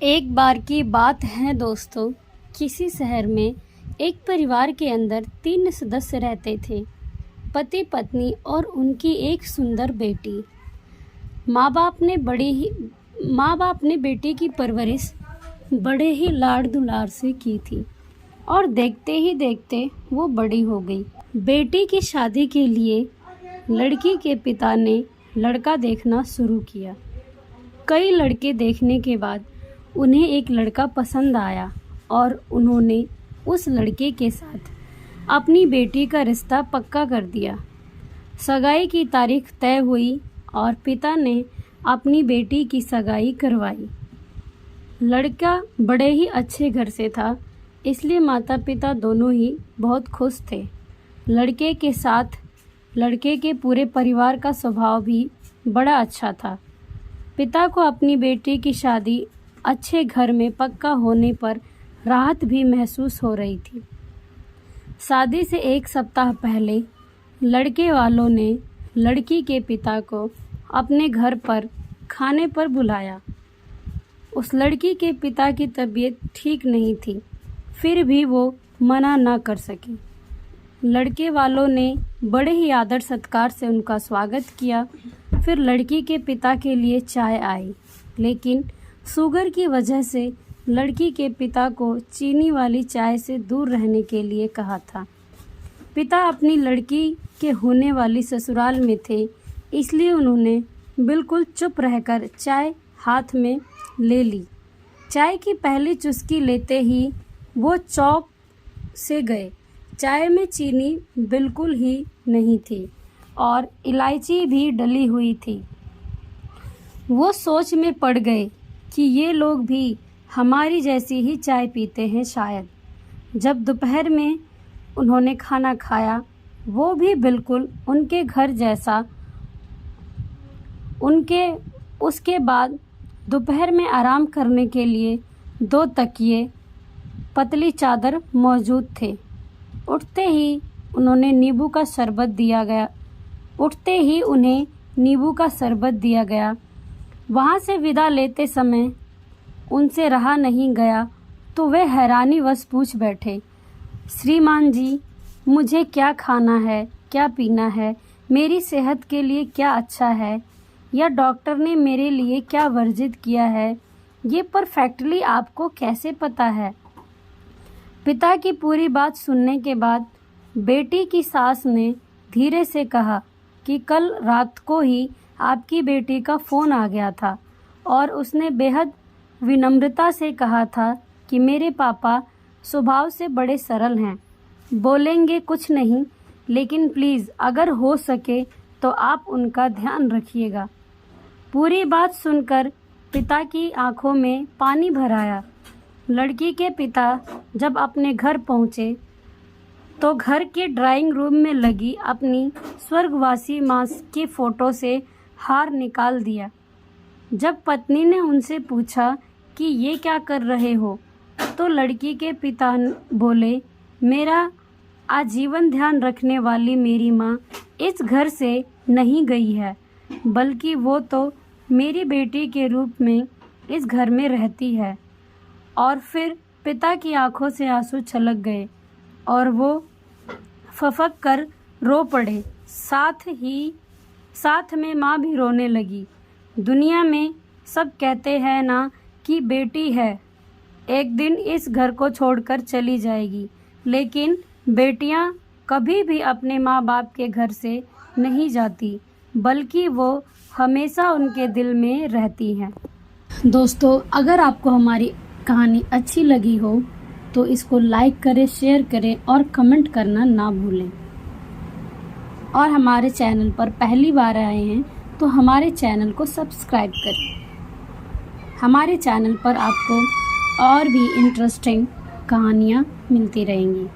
एक बार की बात है दोस्तों, किसी शहर में एक परिवार के अंदर 3 सदस्य रहते थे। पति पत्नी और उनकी एक सुंदर बेटी। माँ बाप ने बेटी की परवरिश बड़े ही लाड़ दुलार से की थी और देखते ही देखते वो बड़ी हो गई। बेटी की शादी के लिए लड़की के पिता ने लड़का देखना शुरू किया। कई लड़के देखने के बाद उन्हें एक लड़का पसंद आया और उन्होंने उस लड़के के साथ अपनी बेटी का रिश्ता पक्का कर दिया। सगाई की तारीख तय हुई और पिता ने अपनी बेटी की सगाई करवाई। लड़का बड़े ही अच्छे घर से था, इसलिए माता पिता दोनों ही बहुत खुश थे। लड़के के साथ लड़के के पूरे परिवार का स्वभाव भी बड़ा अच्छा था। पिता को अपनी बेटी की शादी अच्छे घर में पक्का होने पर राहत भी महसूस हो रही थी। शादी से 1 सप्ताह पहले लड़के वालों ने लड़की के पिता को अपने घर पर खाने पर बुलाया। उस लड़की के पिता की तबीयत ठीक नहीं थी, फिर भी वो मना ना कर सके। लड़के वालों ने बड़े ही आदर सत्कार से उनका स्वागत किया। फिर लड़की के पिता के लिए चाय आई, लेकिन शुगर की वजह से लड़की के पिता को चीनी वाली चाय से दूर रहने के लिए कहा था। पिता अपनी लड़की के होने वाली ससुराल में थे, इसलिए उन्होंने बिल्कुल चुप रहकर चाय हाथ में ले ली। चाय की पहली चुस्की लेते ही वो चौंक से गए। चाय में चीनी बिल्कुल ही नहीं थी और इलायची भी डली हुई थी। वो सोच में पड़ गए कि ये लोग भी हमारी जैसी ही चाय पीते हैं शायद। जब दोपहर में उन्होंने खाना खाया, वो भी बिल्कुल उनके घर जैसा। उसके बाद दोपहर में आराम करने के लिए 2 तकिए, पतली चादर मौजूद थे। उठते ही उन्हें नींबू का शरबत दिया गया। वहाँ से विदा लेते समय उनसे रहा नहीं गया तो वे हैरानीवश पूछ बैठे, श्रीमान जी, मुझे क्या खाना है, क्या पीना है, मेरी सेहत के लिए क्या अच्छा है, या डॉक्टर ने मेरे लिए क्या वर्जित किया है, ये परफेक्टली आपको कैसे पता है? पिता की पूरी बात सुनने के बाद बेटी की सास ने धीरे से कहा कि कल रात को ही आपकी बेटी का फ़ोन आ गया था और उसने बेहद विनम्रता से कहा था कि मेरे पापा स्वभाव से बड़े सरल हैं, बोलेंगे कुछ नहीं, लेकिन प्लीज़ अगर हो सके तो आप उनका ध्यान रखिएगा। पूरी बात सुनकर पिता की आंखों में पानी भर आया। लड़की के पिता जब अपने घर पहुँचे तो घर के ड्राइंग रूम में लगी अपनी स्वर्गवासी माँ की फ़ोटो से हार निकाल दिया। जब पत्नी ने उनसे पूछा कि ये क्या कर रहे हो, तो लड़की के पिता बोले, मेरा आजीवन ध्यान रखने वाली मेरी माँ इस घर से नहीं गई है, बल्कि वो तो मेरी बेटी के रूप में इस घर में रहती है। और फिर पिता की आंखों से आंसू छलक गए और वो फफक कर रो पड़े। साथ में माँ भी रोने लगी। दुनिया में सब कहते हैं ना कि बेटी है एक दिन इस घर को छोड़कर चली जाएगी, लेकिन बेटियां कभी भी अपने माँ बाप के घर से नहीं जाती, बल्कि वो हमेशा उनके दिल में रहती हैं। दोस्तों, अगर आपको हमारी कहानी अच्छी लगी हो तो इसको लाइक करें, शेयर करें और कमेंट करना ना भूलें। और हमारे चैनल पर पहली बार आए हैं तो हमारे चैनल को सब्सक्राइब करें। हमारे चैनल पर आपको और भी इंटरेस्टिंग कहानियाँ मिलती रहेंगी।